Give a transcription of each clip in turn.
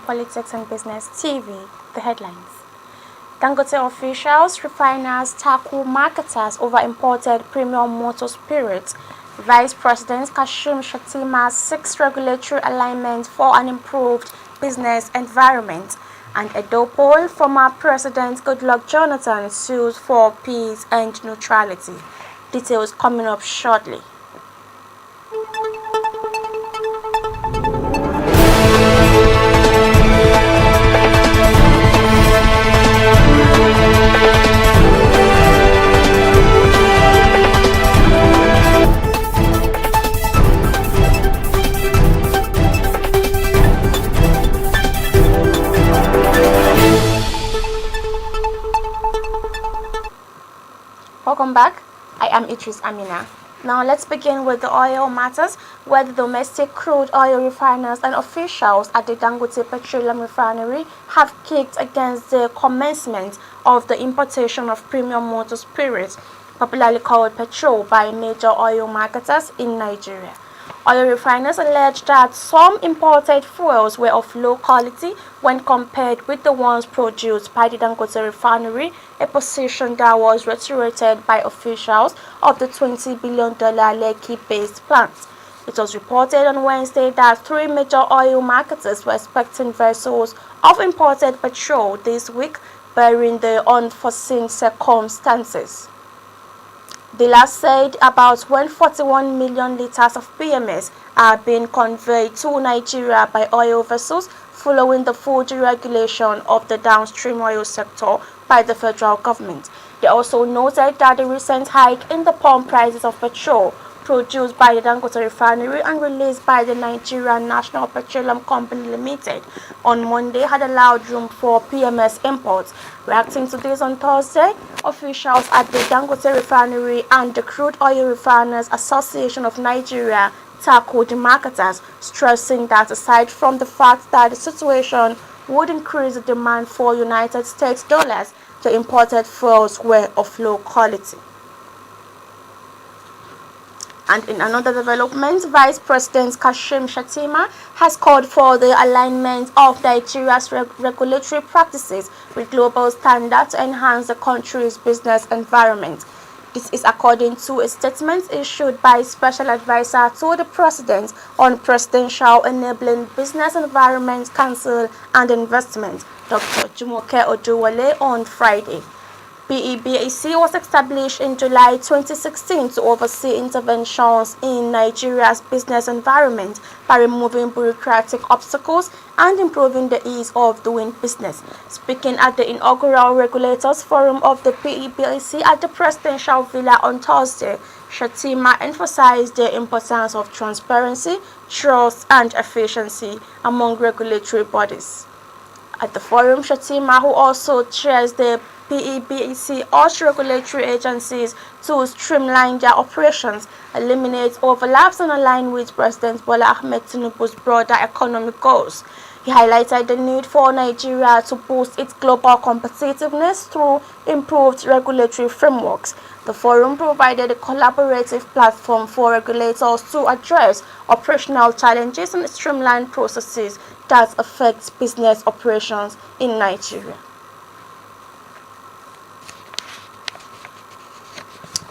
Politics and Business TV. The headlines. Dangote officials, refiners tackle marketers over imported premium motor spirits. Vice President Kashim Shettima seeks regulatory alignment for an improved business environment. And Edo poll, former President Goodluck Jonathan sues for peace and neutrality. Details coming up shortly. Welcome back. I am Idris Amina. Now let's begin with the oil matters, where the domestic crude oil refiners and officials at the Dangote Petroleum Refinery have kicked against the commencement of the importation of premium motor spirits, popularly called petrol, by major oil marketers in Nigeria. Oil refiners allege that some imported fuels were of low quality when compared with the ones produced by the Dangote refinery, a position that was reiterated by officials of the $20 billion Lekki-based plant. It was reported on Wednesday that three major oil marketers were expecting vessels of imported petrol this week, bearing the unforeseen circumstances. The last said about 141 million liters of PMS are being conveyed to Nigeria by oil vessels following the full deregulation of the downstream oil sector by the federal government. They also noted that the recent hike in the pump prices of petrol produced by the Dangote refinery and released by the Nigerian National Petroleum Company Limited on Monday had allowed room for PMS imports. Reacting to this on Thursday, officials at the Dangote refinery and the Crude Oil Refiners Association of Nigeria tackled the marketers, stressing that aside from the fact that the situation would increase the demand for United States dollars, the imported fuels were of low quality. And in another development, Vice President Kashim Shettima has called for the alignment of Nigeria's regulatory practices with global standards to enhance the country's business environment. This is according to a statement issued by Special Advisor to the President on Presidential Enabling Business Environment Council and Investment, Dr. Jumoke Oduwole, on Friday. PEBAC was established in July 2016 to oversee interventions in Nigeria's business environment by removing bureaucratic obstacles and improving the ease of doing business. Speaking at the inaugural Regulators Forum of the PEBAC at the Presidential Villa on Thursday, Shettima emphasized the importance of transparency, trust, and efficiency among regulatory bodies. At the forum, Shettima, who also chairs the PEBAC, urged regulatory agencies to streamline their operations, eliminate overlaps, and align with President Bola Ahmed Tinubu's broader economic goals. He highlighted the need for Nigeria to boost its global competitiveness through improved regulatory frameworks. The forum provided a collaborative platform for regulators to address operational challenges and streamline processes that affect business operations in Nigeria.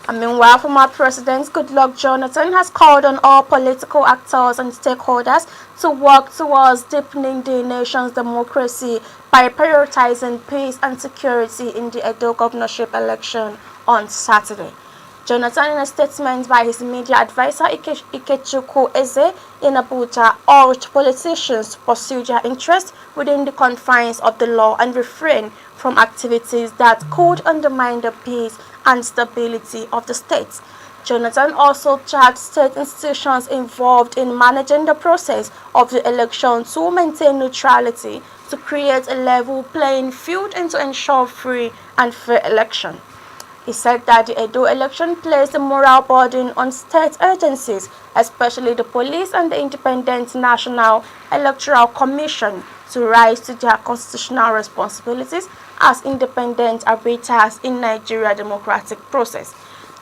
And meanwhile, former President Goodluck Jonathan has called on all political actors and stakeholders to work towards deepening the nation's democracy by prioritizing peace and security in the Edo governorship election on Saturday. Jonathan, in a statement by his media advisor Ikechukwu Eze in Abuja, urged politicians to pursue their interests within the confines of the law and refrain from activities that could undermine the peace and stability of the state. Jonathan also charged state institutions involved in managing the process of the election to maintain neutrality, to create a level playing field, and to ensure free and fair election. He said that the Edo election placed a moral burden on state agencies, especially the police and the Independent National Electoral Commission, to rise to their constitutional responsibilities as independent arbiters in Nigeria's democratic process.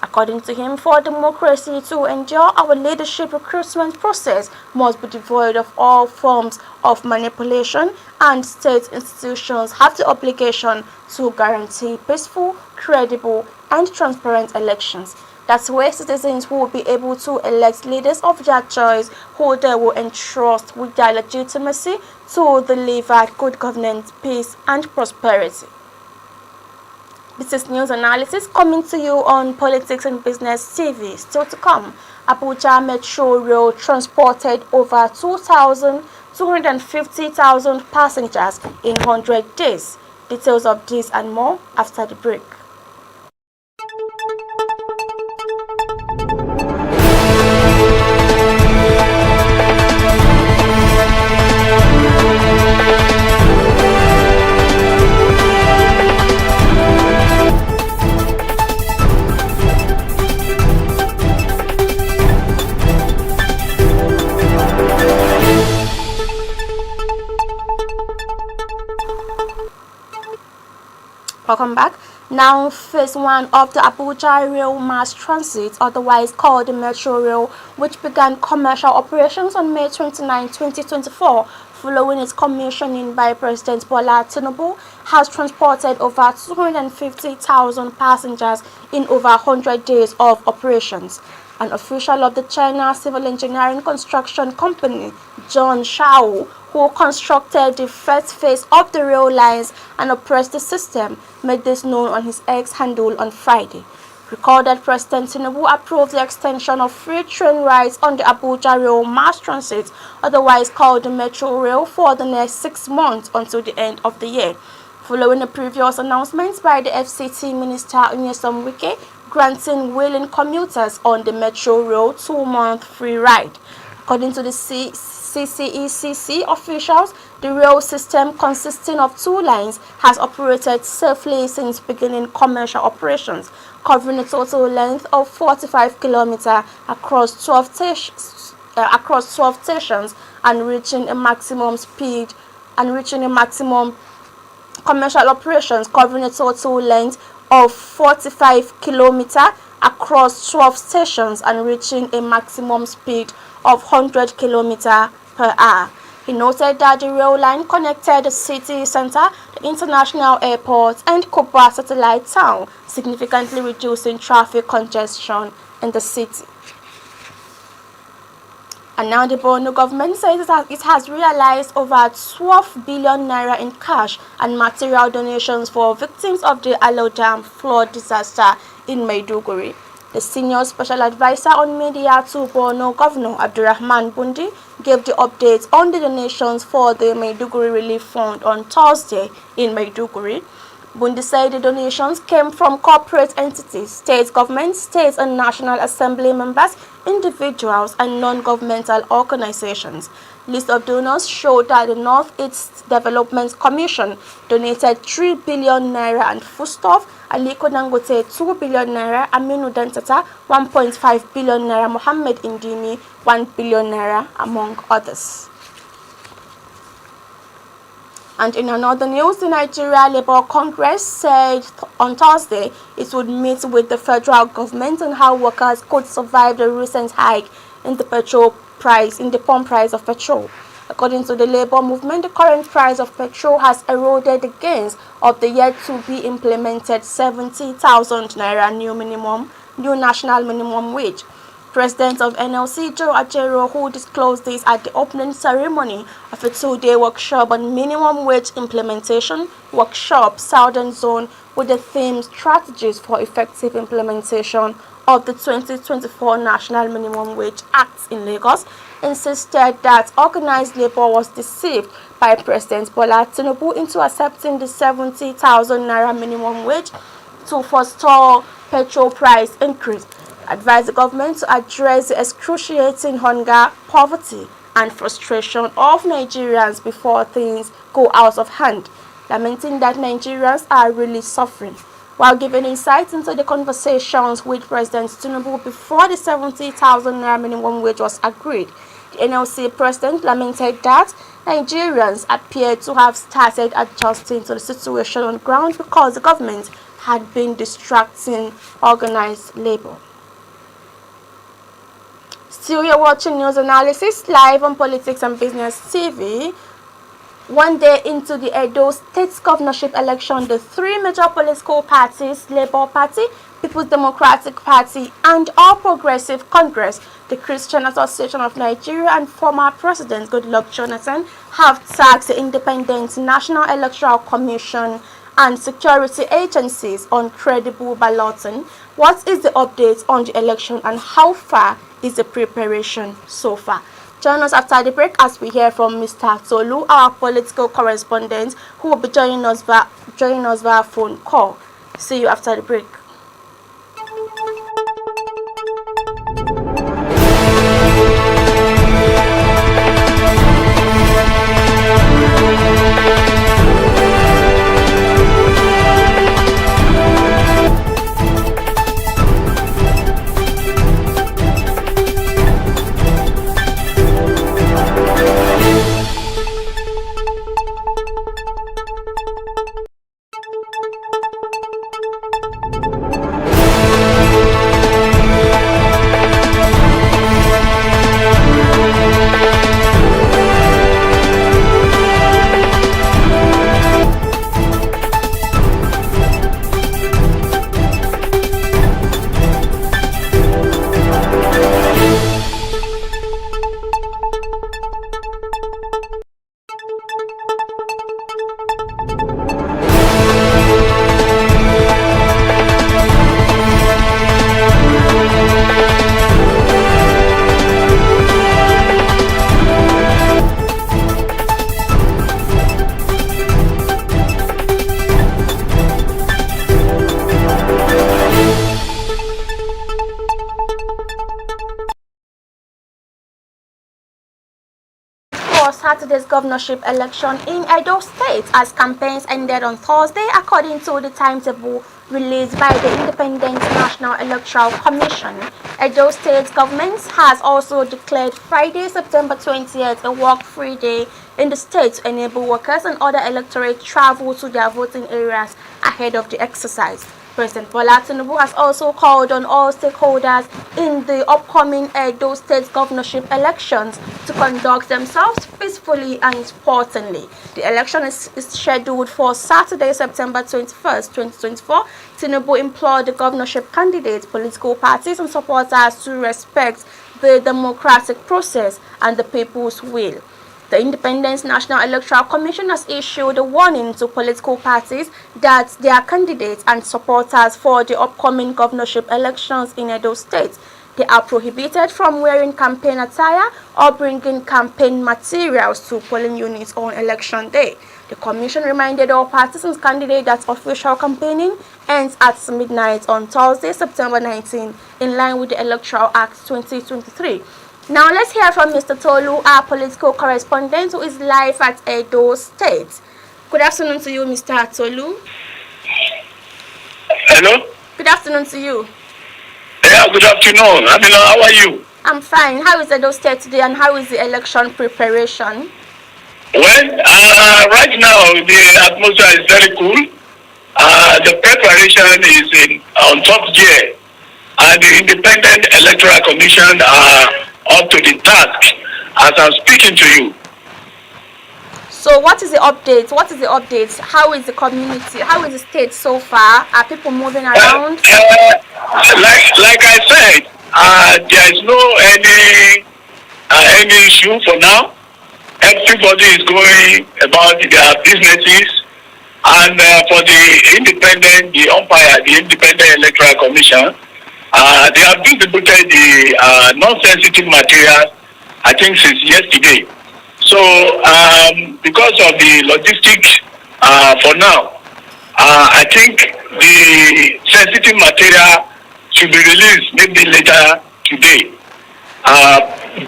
According to him, for democracy to endure, our leadership recruitment process must be devoid of all forms of manipulation, and state institutions have the obligation to guarantee peaceful, credible, and transparent elections. That's where citizens will be able to elect leaders of their choice who they will entrust with their legitimacy to deliver good governance, peace, and prosperity. This is news analysis coming to you on Politics and Business TV. Still to come, Abuja Metro Rail transported over 250,000 passengers in 100 days. Details of this and more after the break. Welcome back. Now, phase 1 of the Abuja Rail Mass Transit, otherwise called the Metro Rail, which began commercial operations on May 29, 2024, following its commissioning by President Bola Tinubu, has transported over 250,000 passengers in over 100 days of operations. An official of the China Civil Engineering Construction Company, John Shao, who constructed the first phase of the rail lines and operates the system, made this known on his X handle on Friday. Recall that President Tinubu approved the extension of free train rides on the Abuja Rail Mass Transit, otherwise called the Metro Rail, for the next 6 months until the end of the year, following the previous announcements by the FCT Minister Nyesom Wike granting willing commuters on the Metro Rail 2-month free ride. According to the CCECC officials, the rail system, consisting of 2 lines, has operated safely since beginning commercial operations, covering a total length of 45 kilometers across 12 stations and reaching a maximum commercial operations covering a total length of 45 kilometers across 12 stations and reaching a maximum speed of 100 kilometers per hour. He noted that the rail line connected the city center, the international airport, and Kopa satellite town, significantly reducing traffic congestion in the city. And now the Borno government says it has realized over 12 billion naira in cash and material donations for victims of the Alo Dam flood disaster in Maiduguri. The senior special advisor on media to Borno Governor Abdurrahman Bundi gave the updates on the donations for the Maiduguri Relief Fund on Thursday in Maiduguri. Bundi said the donations came from corporate entities, state governments, state and national assembly members, individuals, and non-governmental organizations. List of donors showed that the North-East Development Commission donated 3 billion naira and foodstuff, Aliko Dangote 2 billion naira, Aminu Dantata 1.5 billion naira, Mohammed Indimi 1 billion naira, among others. And in another news, the Nigeria Labour Congress said on Thursday it would meet with the federal government on how workers could survive the recent hike in the pump price of petrol. According to the labor movement, the current price of petrol has eroded the gains of the yet-to-be-implemented 70,000 naira new national minimum wage. President of NLC, Joe Ajero, who disclosed this at the opening ceremony of a 2-day workshop on minimum wage implementation, workshop Southern Zone, with the theme Strategies for Effective Implementation of the 2024 National Minimum Wage Act in Lagos, insisted that organized labor was deceived by President Bola Tinubu into accepting the 70,000 naira minimum wage to forestall petrol price increase. Advised the government to address the excruciating hunger, poverty, and frustration of Nigerians before things go out of hand, lamenting that Nigerians are really suffering. While giving insight into the conversations with President Tinubu before the 70,000 naira minimum wage was agreed, the NLC president lamented that Nigerians appear to have started adjusting to the situation on ground because the government had been distracting organized labor. Still, you're watching news analysis live on Politics and Business TV. One day into the Edo State governorship election, the three major political parties, Labour Party, People's Democratic Party, and All Progressive Congress, the Christian Association of Nigeria, and former President Goodluck Jonathan, have tasked the Independent National Electoral Commission and security agencies on credible balloting. What is the update on the election and how far is the preparation so far? Join us after the break as we hear from Mr. Tolu, our political correspondent, who will be joining us via phone call. See you after the break. For Saturday's governorship election in Edo State, as campaigns ended on Thursday according to the timetable released by the Independent National Electoral Commission. Edo State government has also declared Friday, September 20th, a work-free day in the state to enable workers and other electorate travel to their voting areas ahead of the exercise. President Bola Tinubu has also called on all stakeholders in the upcoming Edo State governorship elections to conduct themselves peacefully and importantly. The election is scheduled for Saturday, September 21st, 2024. Tinubu implored the governorship candidates, political parties and supporters to respect the democratic process and the people's will. The Independent National Electoral Commission has issued a warning to political parties that their candidates and supporters for the upcoming governorship elections in Edo State, they are prohibited from wearing campaign attire or bringing campaign materials to polling units on election day. The Commission reminded all parties and candidates that official campaigning ends at midnight on Thursday, September 19, in line with the Electoral Act 2023. Now let's hear from Mr. Tolu, our political correspondent, who is live at Edo State. Good afternoon to you, Mr. Tolu. Hello? Good afternoon to you. Yeah, good afternoon. Amina, how are you? I'm fine. How is Edo State today and how is the election preparation? Well, right now the atmosphere is very cool. The preparation is on top gear. And the Independent Electoral Commission are up to the task as I'm speaking to you. So what is the update? What is the update? How is the community? How is the state so far? Are people moving around? Like I said, there is no any issue for now. Everybody is going about their businesses. And for the Independent Electoral Commission, they have distributed the non-sensitive materials, I think, since yesterday. So, because of the logistics for now, I think the sensitive material should be released maybe later today.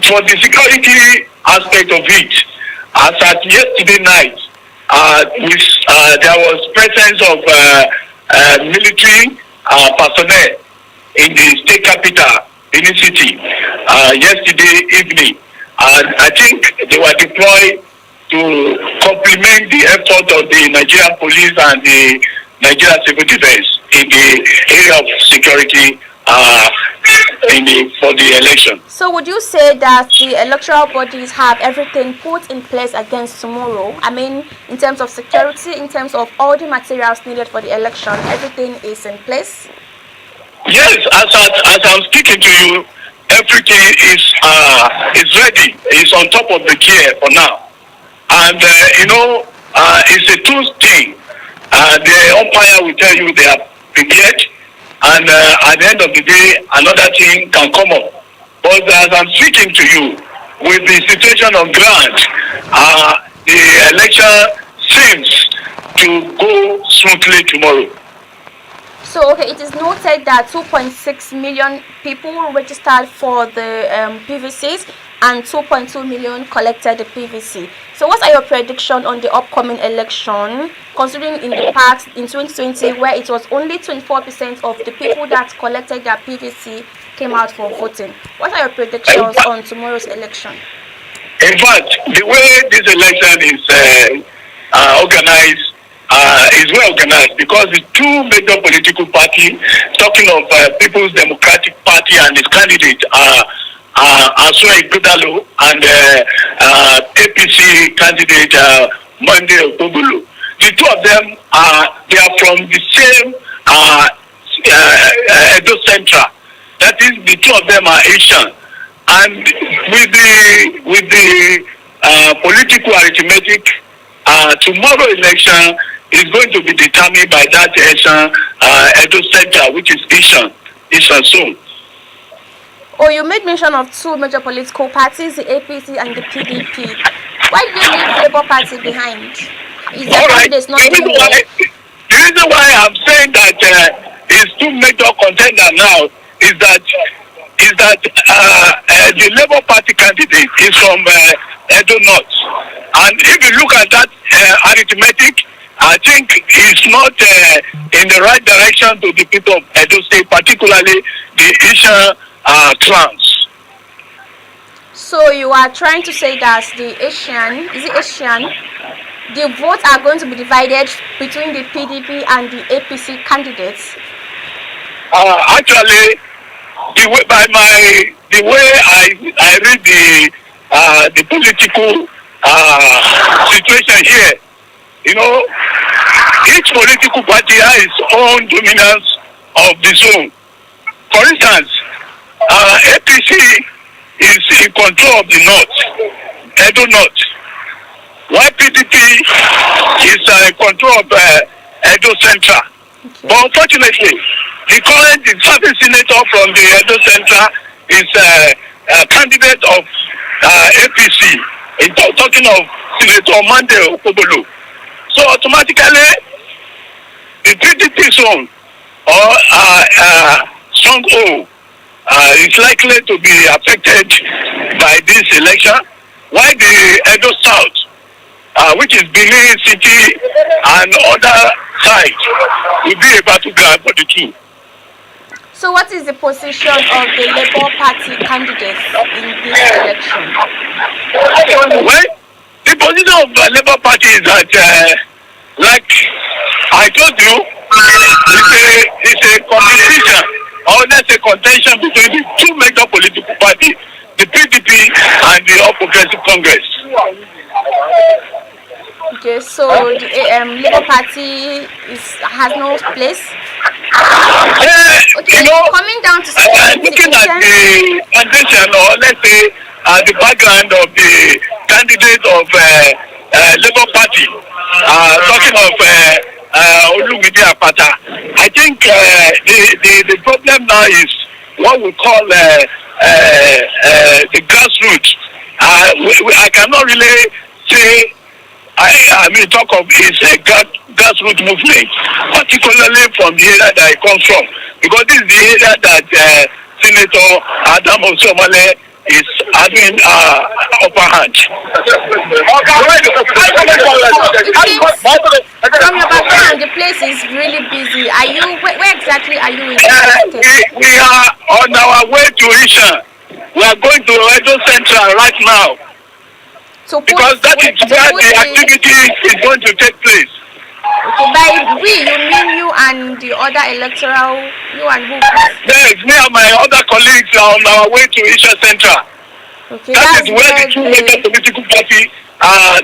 For the security aspect of it, as at yesterday night, there was presence of military personnel in the state capital, in the city, yesterday evening. And I think they were deployed to complement the effort of the Nigerian police and the Nigeria Civil Defense in the area of security for the election. So would you say that the electoral bodies have everything put in place against tomorrow? I mean, in terms of security, in terms of all the materials needed for the election, everything is in place? Yes, as I'm speaking to you, everything is ready. It's on top of the gear for now. And, it's a true thing. The umpire will tell you they are prepared. And at the end of the day, another thing can come up. But as I'm speaking to you, with the situation on ground, the election seems to go smoothly tomorrow. So, okay, it is noted that 2.6 million people registered for the PVCs and 2.2 million collected the PVC. So what are your predictions on the upcoming election, considering in the past, in 2020, where it was only 24% of the people that collected their PVC came out for voting? What are your predictions on tomorrow's election? In fact, the way this election is organized is well organized, because the two major political parties, talking of People's Democratic Party and its candidate, Asua Ighodalo, and APC candidate Monday Okpobolo. The two of them they are from the same Edo Central. That is, the two of them are Asian, and with the political arithmetic, tomorrow election is going to be determined by that Asian Edo Central, which is Asian zone. Oh, you made mention of two major political parties, the APC and the PDP. Why did you leave the Labour Party behind? Is that Right. not The reason why I'm saying that it's two major contenders now is that the Labour Party candidate is from Edo North, and if you look at that arithmetic, I think it's not in the right direction to the people of Edo State, particularly the Asian clans. So you are trying to say that the votes are going to be divided between the PDP and the APC candidates? Actually, the way I read the political situation here, each political party has its own dominance of the zone. For instance, APC is in control of the North, Edo North, while PDP is in control of Edo Central. Okay. But unfortunately, the current serving senator from the Edo Central is a candidate of APC. Talking of Senator Monday Okpobolo. So automatically, the PDP zone or Strong O is likely to be affected by this election, while the Edo South, which is Benin City and other sides, will be a battleground for the two. So what is the position of the Labour Party candidates in this election? Well, the position of the Labour Party is that, like I told you, it's a competition, or let's say contention between the two major political parties, the PDP and the All Progressive Congress. Okay, so the Labour Party has no place. Okay, coming down to looking at the foundation, or let's say the background of the candidate of Labour Party, talking of Olumide Apata, I think the problem now is what we call the grassroots. I cannot really say. I mean, talk of it's a grassroots movement, particularly from the area that it comes from, because this is the area that Senator Adam Osomale is having upper hand. From your background, the place is really busy. Where exactly are you in? We are on our way to Isha. We are going to Edo Central right now. Because that is where the activity is going to take place. Okay, by we you mean you and the other electoral, you and who? Yes, me and my other colleagues are on our way to Isha Central. Okay, That that's is where the where two major political parties,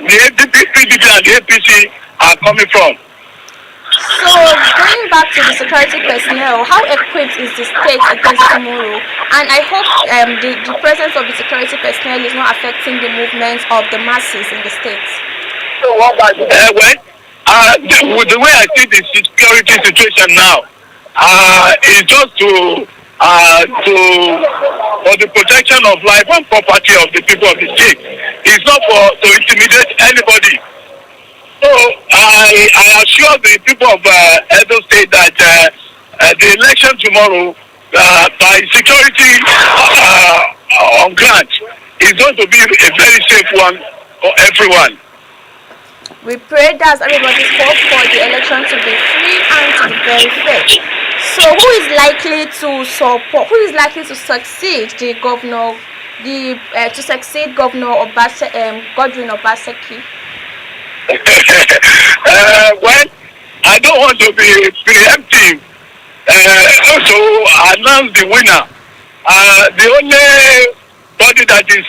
the PDP and the APC, are coming from. So, going back to the security personnel, how equipped is the state against tomorrow? And I hope the presence of the security personnel is not affecting the movements of the masses in the state. With the way I see the security situation now, it's just for the protection of life and property of the people of the state. It's not to intimidate anybody. So I assure the people of Edo State that the election tomorrow, by security on ground, is going to be a very safe one for everyone. We pray that everybody's hope for the election to be free and to be very fair. So, who is likely to support? Who is likely to succeed the governor? To succeed Governor Godwin Obaseki? Well, I don't want to be preemptive to announce the winner. The only body that is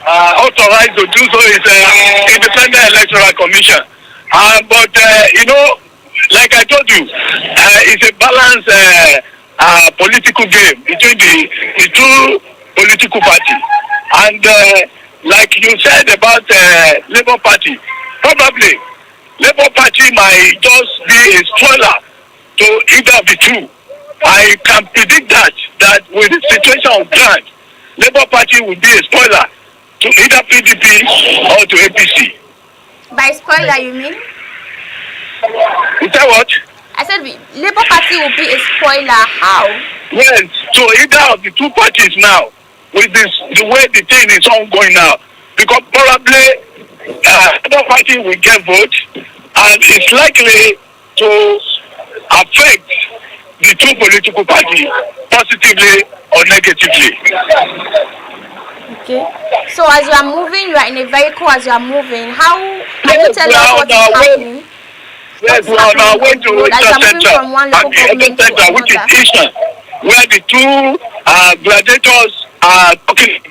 authorized to do so is Independent Electoral Commission. But like I told you, it's a balanced political game between the two political parties. And like you said about Labour Party, probably Labour Party might just be a spoiler to either of the two. I can predict that with the situation on ground, Labour Party will be a spoiler to either PDP or to APC. By spoiler, you mean? Is that what? I said Labour Party will be a spoiler. How? Yes, to either of the two parties now, with the way the thing is ongoing now, because probably Labour Party will get vote, and it's likely to affect the two political parties positively or negatively. Okay. So as you are moving, you are in a vehicle. As you are moving, how can you tell us what is happening? Yes, we are on our way to Isha Central, which is Isha, where the two gladiators are talking.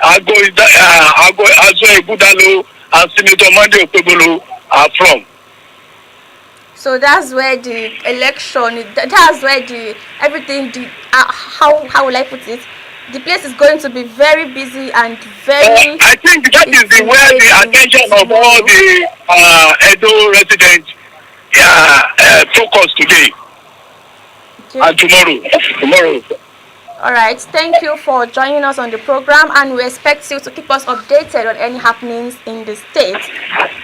Azoe Budalo and Senator Monday Okpebolo are from. So that's where the election. That's where everything. How will I put it? The place is going to be very busy and very. I think that is where the attention of all the Edo residents focus today. Okay. And tomorrow. All right. Thank you for joining us on the program, and we expect you to keep us updated on any happenings in the state.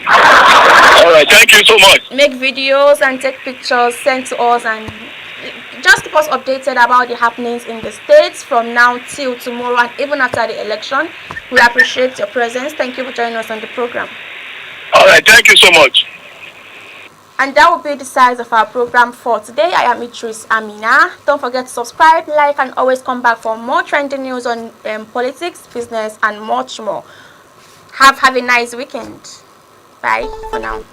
All right. Thank you so much. Make videos and take pictures, send to us, and just keep us updated about the happenings in the states from now till tomorrow and even after the election. We appreciate your presence. Thank you for joining us on the program. All right. Thank you so much. And that will be the size of our program for today. I am Idris Amina. Don't forget to subscribe, like, and always come back for more trending news on politics, business, and much more. Have a nice weekend. Bye for now.